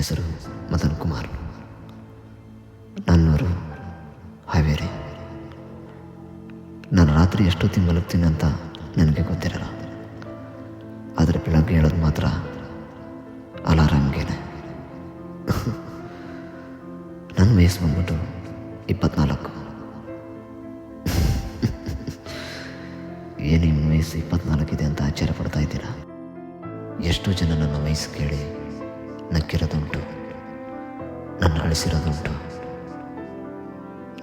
ಹೆಸರು ಮದನ್ ಕುಮಾರ್. ನನ್ನೂರು ಹಾವೇರಿ. ನಾನು ರಾತ್ರಿ ಎಷ್ಟೊತ್ತಿಗೆ ಮಲಗ್ತೀನಿ ಅಂತ ನನಗೆ ಗೊತ್ತಿರಲ್ಲ. ಆದರೆ ಬೆಳಗ್ಗೆ ಹೇಳೋದು ಮಾತ್ರ ಅಲಾರಾಮ್ಗೇನೆ. ನನ್ನ ವಯಸ್ಸು ಬಂದ್ಬಿಟ್ಟು 24. ಏನು ನಿಮ್ಮ ವಯಸ್ಸು 24 ಇದೆ ಅಂತ ಆಶ್ಚರ್ಯ ಪಡ್ತಾ ಇದ್ದೀರಾ? ಎಷ್ಟೋ ಜನ ನನ್ನ ವಯಸ್ಸು ಕೇಳಿ ನಕ್ಕಿರೋದುಂಟು, ನನ್ನ ಅಳಿಸಿರೋದುಂಟು,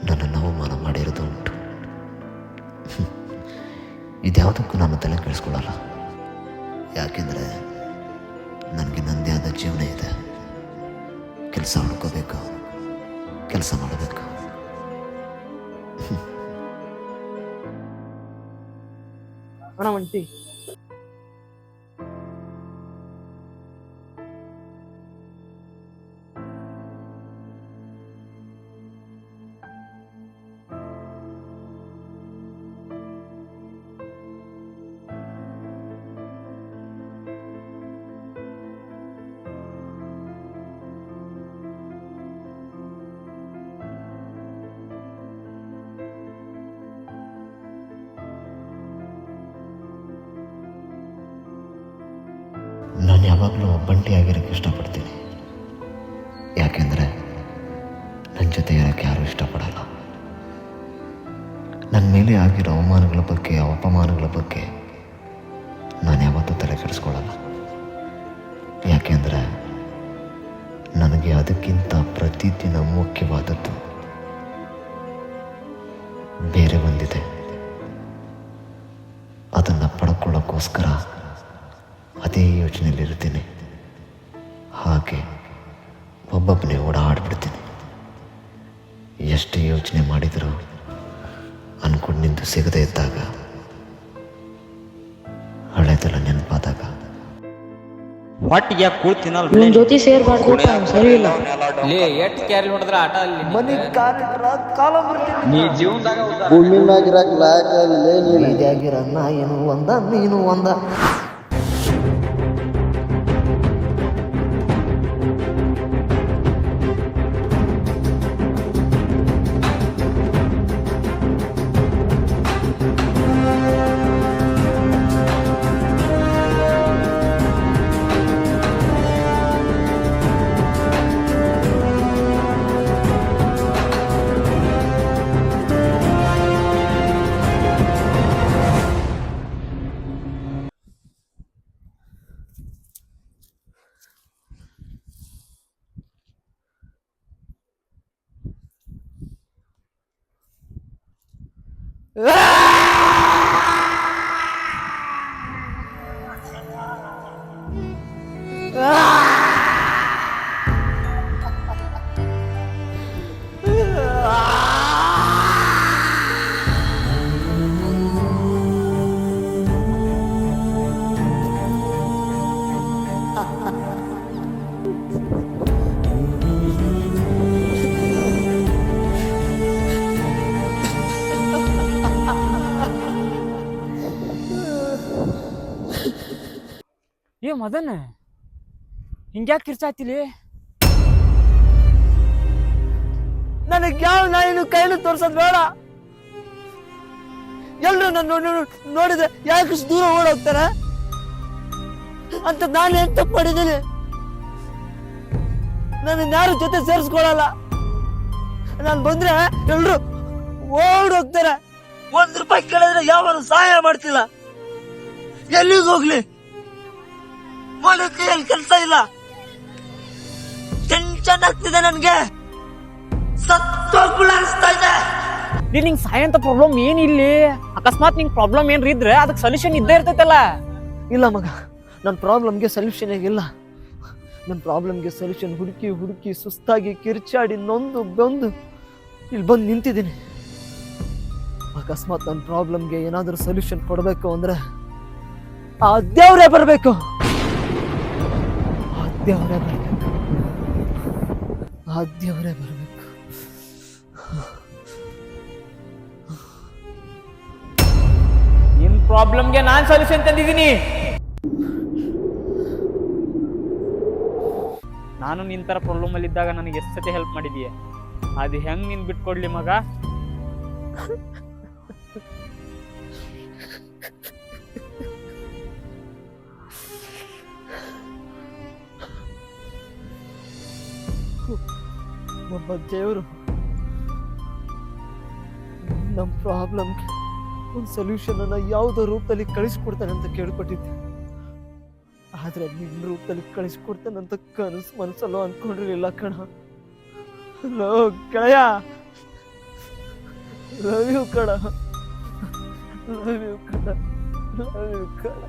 ನನ್ನನ್ನು ಅವಮಾನ ಮಾಡಿರೋದು ಉಂಟು. ಇದ್ಯಾವುದಕ್ಕೂ ನಾನು ತಲೆ ಕೆಡಿಸ್ಕೊಳ್ಳಲ್ಲ. ಯಾಕೆಂದರೆ ನನಗೆ ನನ್ನದೇ ಆದ ಜೀವನ ಇದೆ. ಕೆಲಸ ಹುಡ್ಕೋಬೇಕು, ಕೆಲಸ ಮಾಡಬೇಕು. ಅಣ್ಣ ಒಂಟಿ ನಾನು ಯಾವಾಗಲೂ ಒಬ್ಬಂಟಿಯಾಗಿರೋಕ್ಕೆ ಇಷ್ಟಪಡ್ತೀನಿ. ಯಾಕೆಂದರೆ ನನ್ನ ಜೊತೆ ಇರೋಕ್ಕೆ ಯಾರೂ ಇಷ್ಟಪಡಲ್ಲ. ನನ್ನ ಮೇಲೆ ಆಗಿರೋ ಅವಮಾನಗಳ ಬಗ್ಗೆ, ಅಪಮಾನಗಳ ಬಗ್ಗೆ ನಾನು ಯಾವತ್ತೂ ತಲೆ ಕೆಡಿಸ್ಕೊಳ್ಳಲ್ಲ. ಯಾಕೆಂದರೆ ನನಗೆ ಅದಕ್ಕಿಂತ ಪ್ರತಿದಿನ ಮುಖ್ಯವಾದದ್ದು ಬೇರೆ ಒಂದಿದೆ. ಅದನ್ನು ಪಡ್ಕೊಳ್ಳೋಕ್ಕೋಸ್ಕರ ಅದೇ ಯೋಚನೆಯಲ್ಲಿರ್ತೀನಿ. ಹಾಗೆ ಒಬ್ಬೊಬ್ಬನೇ ಓಡಾಡ್ಬಿಡ್ತೀನಿ. ಎಷ್ಟೇ ಯೋಚನೆ ಮಾಡಿದರೂ ಅಂದ್ಕೊಂಡು ನಿಂತು ಸಿಗದೇ ಇದ್ದಾಗ, ಹಳೆದೆಲ್ಲ ನೆನಪಾದಾಗ ಹೊಟ್ಟಿಗೆ ಕೂಳ್ ತಿನ್ನಲ್ಲ. ನಿನ್ ಜೊತೆ ಸೇರ್ಬಾರ್ದು, ಸರಿ ಇಲ್ಲ. ಲೇ ಎಟ್ ಕ್ಯಾರಿ ನೋಡಿದ್ರ ಆಟ ಅಲ್ಲಿ ನೀ ಜೀವನದಾಗ ಭೂಮಿ ಮ್ಯಾಗಿರಾಕ್ ಲಾಯಕ ಇಲ್ಲೇ ನೀನು. ಇದಾಗಿರ ನಾ ಏನು ಒಂದ ನೀನು ಒಂದ. ಏ ಮದನ್, ಹಿಂಗ್ಯಾಕೆ ಕಿರ್ಚಾತಿಲಿ? ನನಗೆ ಯಾವ ನಾಯಿನು ಕೈಲು ತೋರ್ಸೋದ್ ಬೇಡ. ಎಲ್ರು ನನ್ನ ನೋಡಿದ್ರೆ ಯಾಕೆ ದೂರ ಓಡೋಗ್ತಾರ ಅಂತ ನಾನು ಏನ್ ತಪ್ಪು ಮಾಡಿದ್ದೀನಿ? ನನ್ನ ಯಾರು ಜೊತೆ ಸೇರಿಸ್ಕೊಳಲ್ಲ. ನಾನು ಬಂದ್ರೆ ಎಲ್ರು ಓಡೋಗ್ತಾರೆ. ₹1 ಕೇಳಿದ್ರೆ ಯಾವನು ಸಹಾಯ ಮಾಡ್ತಿಲ್ಲ. ಎಲ್ಲಿಗೆ ಹೋಗ್ಲಿ? ಮಾಡೋಕೆ ಕೆಲಸ ಇಲ್ಲ. ಟೆನ್ಷನ್ ಆಗ್ತಿದೆ ನನ್ಗೆ. ಸತ್ತೋಗ್ಬಿಡ ಅನಿಸ್ತಾ ಇದೆ. ನಿಂಗೆ ಸಾಯಂತ ಪ್ರಾಬ್ಲಮ್ ಏನಿಲ್ಲಿ? ಅಕಸ್ಮಾತ್ ನಿಂಗೆ ಪ್ರಾಬ್ಲಮ್ ಏನ್ರಿ ಇದ್ರೆ ಅದಕ್ಕೆ ಸೊಲ್ಯೂಷನ್ ಇದ್ದೇ ಇರ್ತೈತಲ್ಲ. ಇಲ್ಲ ಮಗ, ನನ್ನ ಪ್ರಾಬ್ಲಮ್ಗೆ ಸೊಲ್ಯೂಷನ್ ಇಲ್ಲ. ನನ್ನ ಪ್ರಾಬ್ಲಮ್ಗೆ ಸೊಲ್ಯೂಷನ್ ಹುಡುಕಿ ಹುಡುಕಿ ಸುಸ್ತಾಗಿ ಕಿರ್ಚಾಡಿ ನೊಂದು ಬಂದು ಇಲ್ಲಿ ಬಂದು ನಿಂತಿದ್ದೀನಿ. ಅಕಸ್ಮಾತ್ ನನ್ನ ಪ್ರಾಬ್ಲಮ್ಗೆ ಏನಾದರೂ ಸೊಲ್ಯೂಷನ್ ಕೊಡಬೇಕು ಅಂದ್ರೆ ಆ ದೇವ್ರೇ ಬರಬೇಕು. ದೇವರೇ ಬರಬೇಕು. ಆ ದೇವರೇ ಬರಬೇಕು. ನಿಮ್ ಪ್ರಾಬ್ಲಮ್ಗೆ ನಾನ್ ಸೊಲ್ಯೂಷನ್ ತಂದಿದ್ದೀನಿ. ನಾನು ನಿನ್ ಥರ ಪ್ರಾಬ್ಲಮಲ್ಲಿ ಇದ್ದಾಗ ನನಗೆ ಎಷ್ಟು ಸತಿ ಹೆಲ್ಪ್ ಮಾಡಿದೀಯ. ಅದು ಹೆಂಗೆ ನೀನು ಬಿಟ್ಕೊಡ್ಲಿ ಮಗ? ಒಬ್ಬ ದೇವರು ನಮ್ಮ ಪ್ರಾಬ್ಲಮ್ಗೆ ಒಂದು ಸೊಲ್ಯೂಷನನ್ನು ಯಾವುದೋ ರೂಪದಲ್ಲಿ ಕಳಿಸ್ಕೊಡ್ತಾನೆ ಅಂತ ಕೇಳ್ಪಟ್ಟಿದ್ದೆ. ಆದರೆ ನಿನ್ನ ರೂಪದಲ್ಲಿ ಕಳಿಸ್ಕೊಡ್ತಾನಂತ ಕನಸು ಮನಸ್ಸಲ್ಲೋ ಅಂದ್ಕೊಂಡಿರಲಿಲ್ಲ ಕಣ. ಲೋ ಗೆಳೆಯ, ಲವ್ ಯು ಕಣ, ಲವ್ ಯು ಕಣ, ಲವ್ ಯು ಕಣ.